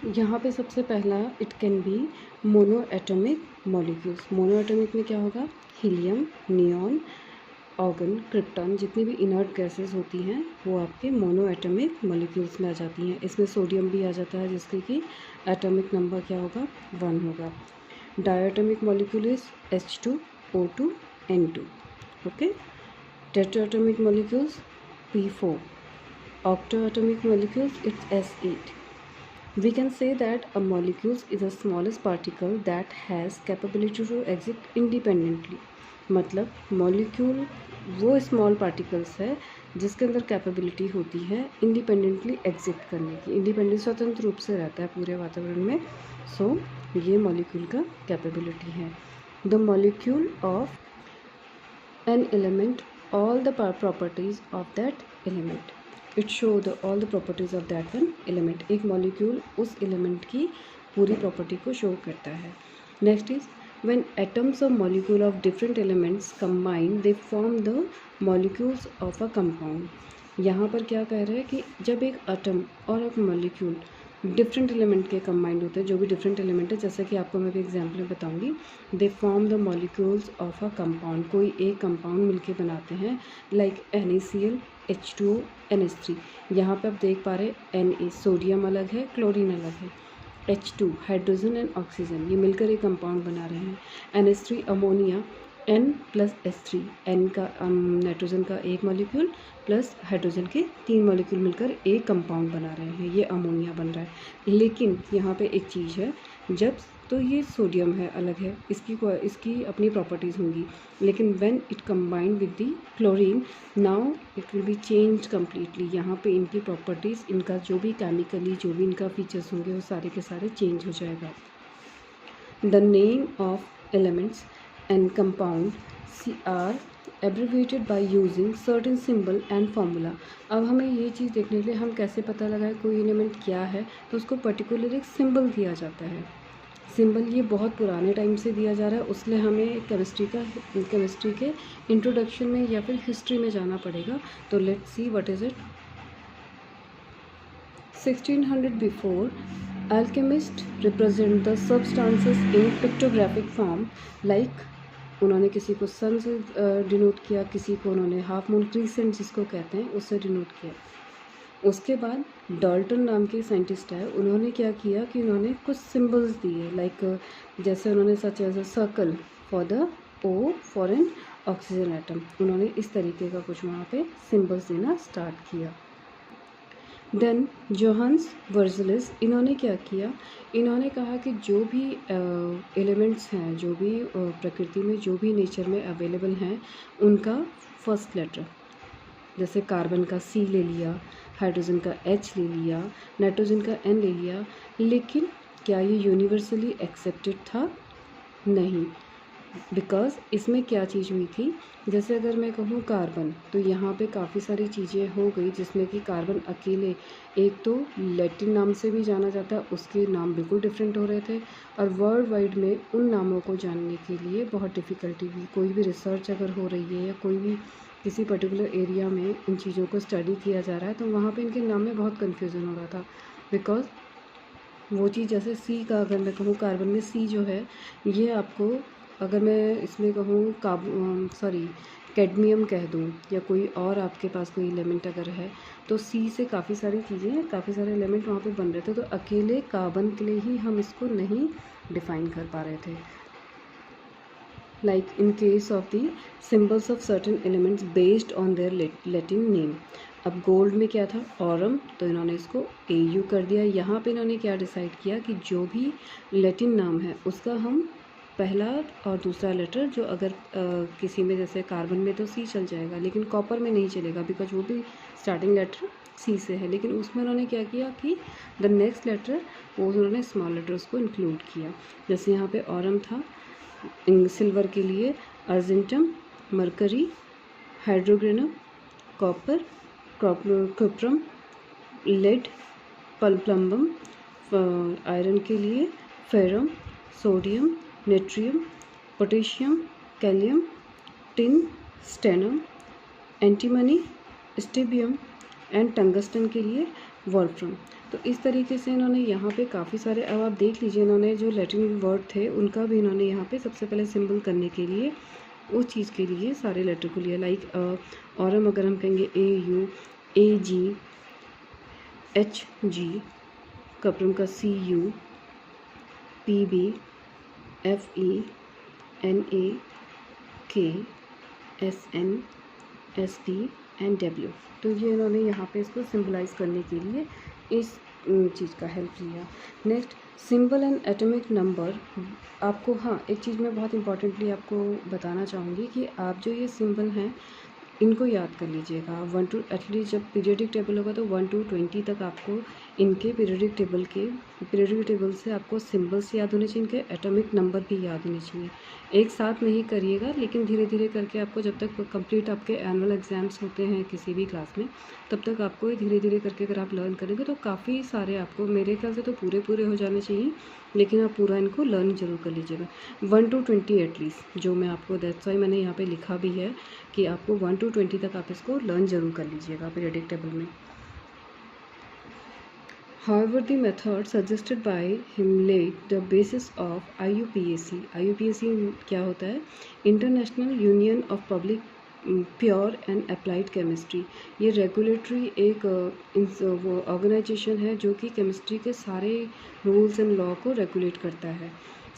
यहाँ पे सबसे पहला it can be mono atomic molecules. Mono atomic में क्या होगा, हीलियम, नियॉन, ऑर्गन, क्रिप्टॉन, जितनी भी इनर्ट गैसेस होती हैं वो आपके मोनो एटॉमिक मॉलिक्यूल्स में आ जाती हैं। इसमें सोडियम भी आ जाता है जिसकी कि एटॉमिक नंबर क्या होगा, 1 होगा। Diatomic molecule is H2O2 N2। Okay. Tetratomic molecules P4। octatomic molecules it's S8। We can say that a molecule is the smallest particle that has capability to exist independently। मतलब molecule वो small particles है जिसके अंदर capability होती है independently exist करने की। Independent स्वतंत्र रूप से रहता है पूरे वातावरण में। सो ये मॉलिक्यूल का कैपेबिलिटी है। The molecule of an element all the properties of that element. It show the all the properties of that one element. एक मॉलिक्यूल उस एलिमेंट की पूरी प्रॉपर्टी को शो करता है। Next is when atoms or molecule of different elements combine they form the molecules of a compound। यहाँ पर क्या कह रहे हैं कि जब एक एटम और एक मॉलिक्यूल डिफरेंट एलिमेंट के कंबाइंड होते हैं, जो भी डिफरेंट एलिमेंट है, जैसे कि आपको मैं भी एग्जाम्पल में बताऊंगी, they form the molecules of a compound. कोई एक कंपाउंड मिलके बनाते हैं, लाइक NaCl, H2O, NH3। यहाँ पे आप देख पा रहे हैं Na सोडियम अलग है, क्लोरीन अलग है। H2 हाइड्रोजन एंड ऑक्सीजन, ये मिलकर एक कंपाउंड बना रहे हैं। NH3 अमोनिया, N+H3, N का नाइट्रोजन का एक मॉलिक्यूल प्लस हाइड्रोजन के 3 मॉलिक्यूल मिलकर एक कंपाउंड बना रहे हैं, ये अमोनिया बन रहा है। लेकिन यहाँ पे एक चीज़ है, जब तो ये सोडियम है अलग है, इसकी अपनी प्रॉपर्टीज़ होंगी, लेकिन when it combined with the chlorine now it will be change completely. यहाँ पे इनकी प्रॉपर्टीज़, इनका जो भी केमिकली जो भी इनका फीचर्स होंगे वो सारे के सारे चेंज हो जाएगा। The name of elements and compound are abbreviated by using certain symbol and formula। अब हमें ये चीज़ देखने के लिए हम कैसे पता लगाए कोई एलिमेंट क्या है, तो उसको पर्टिकुलर एक सिंबल दिया जाता है। सिंबल ये बहुत पुराने टाइम से दिया जा रहा है, उसलिए हमें केमिस्ट्री के इंट्रोडक्शन में या फिर हिस्ट्री में जाना पड़ेगा। तो let's see what is it. 1600 before alchemists represent the substances in pictographic form like, उन्होंने किसी को सन से डिनोट किया, किसी को उन्होंने हाफ मून क्रीसेंट जिसको कहते हैं उससे डिनोट किया। उसके बाद डाल्टन नाम के साइंटिस्ट है, उन्होंने क्या किया कि उन्होंने कुछ सिंबल्स दिए, लाइक जैसे उन्होंने such as a circle for the O for N oxygen atom. उन्होंने इस तरीके का कुछ वहाँ पे सिंबल्स देना स्टार्ट किया। देन जोहान्स वर्जलिस, इन्होंने क्या किया, इन्होंने कहा कि जो भी एलिमेंट्स हैं, जो भी प्रकृति में जो भी नेचर में अवेलेबल हैं, उनका फर्स्ट लेटर, जैसे कार्बन का C ले लिया, हाइड्रोजन का H ले लिया, नाइट्रोजन का N ले लिया। लेकिन क्या ये यूनिवर्सली एक्सेप्टेड था? नहीं, बिकॉज इसमें क्या चीज़ हुई थी, जैसे अगर मैं कहूँ कार्बन, तो यहाँ पे काफ़ी सारी चीज़ें हो गई जिसमें कि कार्बन अकेले, एक तो लैटिन नाम से भी जाना जाता है, उसके नाम बिल्कुल डिफरेंट हो रहे थे, और वर्ल्ड वाइड में उन नामों को जानने के लिए बहुत डिफ़िकल्टी हुई। कोई भी रिसर्च अगर हो रही है या कोई भी किसी पर्टिकुलर एरिया में इन चीज़ों को स्टडी किया जा रहा है, तो वहाँ पर इनके नाम में बहुत कन्फ्यूज़न हो रहा था। बिकॉज वो चीज़, जैसे C का अगर मैं कहूँ, कार्बन में C जो है, ये आपको, अगर मैं इसमें कहूँ कैडमियम कह दूँ, या कोई और आपके पास कोई एलिमेंट अगर है, तो C से काफ़ी सारी चीज़ें, काफ़ी सारे एलिमेंट वहाँ पे बन रहे थे, तो अकेले कार्बन के लिए ही हम इसको नहीं डिफ़ाइन कर पा रहे थे। Like in case of the symbols of certain elements based on their Latin name. अब गोल्ड में क्या था, ऑरम, तो इन्होंने इसको AU कर दिया। यहाँ पे इन्होंने क्या डिसाइड किया कि जो भी लैटिन नाम है उसका हम पहला और दूसरा लेटर, जो अगर किसी में, जैसे कार्बन में तो C चल जाएगा, लेकिन कॉपर में नहीं चलेगा, बिकॉज वो भी स्टार्टिंग लेटर C से है। लेकिन उसमें उन्होंने क्या किया कि द नेक्स्ट लेटर, वो उन्होंने स्मॉल लेटर्स को इंक्लूड किया। जैसे यहाँ पे ऑरम था, सिल्वर के लिए argentum, mercury, hydrargyrum, copper, cuprum, lead, plumbum, iron के लिए ferrum, sodium, natrium, potassium, kalium, tin, stannum, antimony, stibium and tungsten के लिए वॉल्फ्रम। तो इस तरीके से इन्होंने यहाँ पे काफ़ी सारे, अब आप देख लीजिए इन्होंने जो लैटिन वर्ड थे उनका भी इन्होंने यहाँ पे सबसे पहले सिंबल करने के लिए उस चीज़ के लिए सारे लेटर को लिया। लाइक ऑरम अगर हम कहेंगे AU, AG, HG, कपरम का CU, PB, FE, NA, K, SN, SD and W। तो ये इन्होंने यहाँ पे इसको सिंबलाइज करने के लिए इस चीज़ का हेल्प लिया। Next, symbol and atomic number. आपको हाँ एक चीज़ मैं बहुत इंपॉर्टेंटली आपको बताना चाहूँगी कि आप जो ये सिंबल हैं इनको याद कर लीजिएगा। 1 to एटलीस्ट जब पीरियडिक टेबल होगा तो 1 to 20 तक आपको इनके पीरियडिक टेबल से आपको सिंबल्स याद होने चाहिए, इनके एटॉमिक नंबर भी याद होने चाहिए। एक साथ नहीं करिएगा, लेकिन धीरे धीरे करके आपको जब तक कंप्लीट आपके एनुअल एग्ज़ाम्स होते हैं किसी भी क्लास में, तब तक आपको धीरे धीरे करके अगर आप लर्न करेंगे तो काफ़ी सारे आपको, मेरे ख्याल से तो पूरे हो जाने चाहिए, लेकिन आप पूरा इनको लर्न जरूर कर लीजिएगा। 1 to 20 एटलीस्ट, जो मैं आपको, दैट्स वाई मैंने यहाँ पे लिखा भी है कि आपको 1 to 20 तक आप इसको लर्न जरूर कर लीजिएगा पीरियडिक टेबल में। However, the method suggested by him laid the basis of IUPAC। IUPAC क्या होता है? International union of public pure and applied chemistry. ये रेगुलेटरी एक वो ऑर्गेनाइजेशन है जो कि केमिस्ट्री के सारे रूल्स एंड लॉ को रेगुलेट करता है।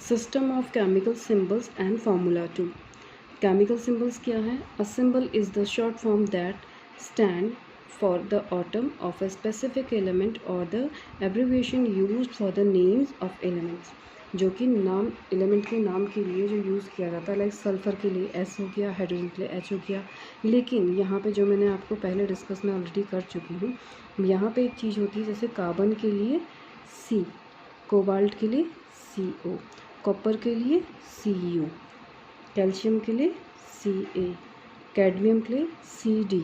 System of chemical symbols and formula too. Chemical symbols क्या हैं? A symbol is the short form that stand for the atom of a specific element or the abbreviation used for the names of elements। जो कि नाम, element के नाम के लिए जो यूज़ किया जाता है, लाइक सल्फ़र के लिए S हो गया, हाइड्रोजन के लिए H हो गया। लेकिन यहाँ पे जो मैंने आपको पहले डिस्कस में ऑलरेडी कर चुकी हूँ, यहाँ पे एक चीज़ होती है, जैसे कार्बन के लिए C, कोबाल्ट के लिए CO, कॉपर के लिए Cu, कैल्शियम के लिए Ca, कैडमियम के लिए Cd,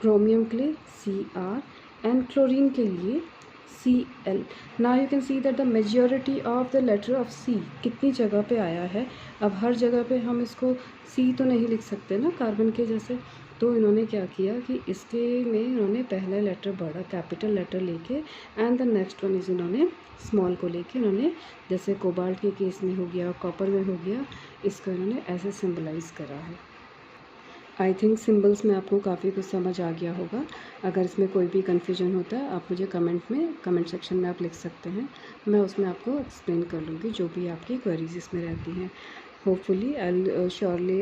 क्रोमियम के लिए Cr एंड क्लोरीन के लिए Cl। Now you can see that the majority of the letter of C कितनी जगह पे आया है। अब हर जगह पे हम इसको C तो नहीं लिख सकते ना कार्बन के जैसे, तो इन्होंने क्या किया कि इसके में इन्होंने पहला लेटर बड़ा कैपिटल लेटर लेके and the next one is इन्होंने स्मॉल को लेके, इन्होंने जैसे कोबाल्ट के केस में हो गया, कॉपर में हो गया, इसको इन्होंने ऐसे सिंबलाइज करा है। आई थिंक सिंबल्स में आपको काफ़ी कुछ समझ आ गया होगा। अगर इसमें कोई भी कन्फ्यूजन होता है आप मुझे कमेंट सेक्शन में आप लिख सकते हैं, मैं उसमें आपको एक्सप्लेन कर लूँगी जो भी आपकी क्वेरीज इसमें रहती हैं। होपफुली आई श्योरली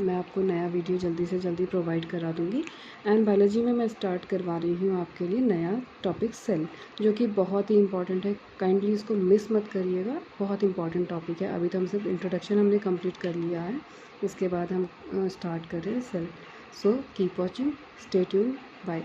मैं आपको नया वीडियो जल्दी से जल्दी प्रोवाइड करा दूँगी। एंड बायोलॉजी में मैं स्टार्ट करवा रही हूँ आपके लिए नया टॉपिक सेल, जो कि बहुत ही इंपॉर्टेंट है। काइंडली इसको मिस मत करिएगा, बहुत इंपॉर्टेंट टॉपिक है। अभी तो हम सिर्फ इंट्रोडक्शन हमने कंप्लीट कर लिया है, इसके बाद हम स्टार्ट कर रहे हैं cell. So keep watching, stay tuned, bye.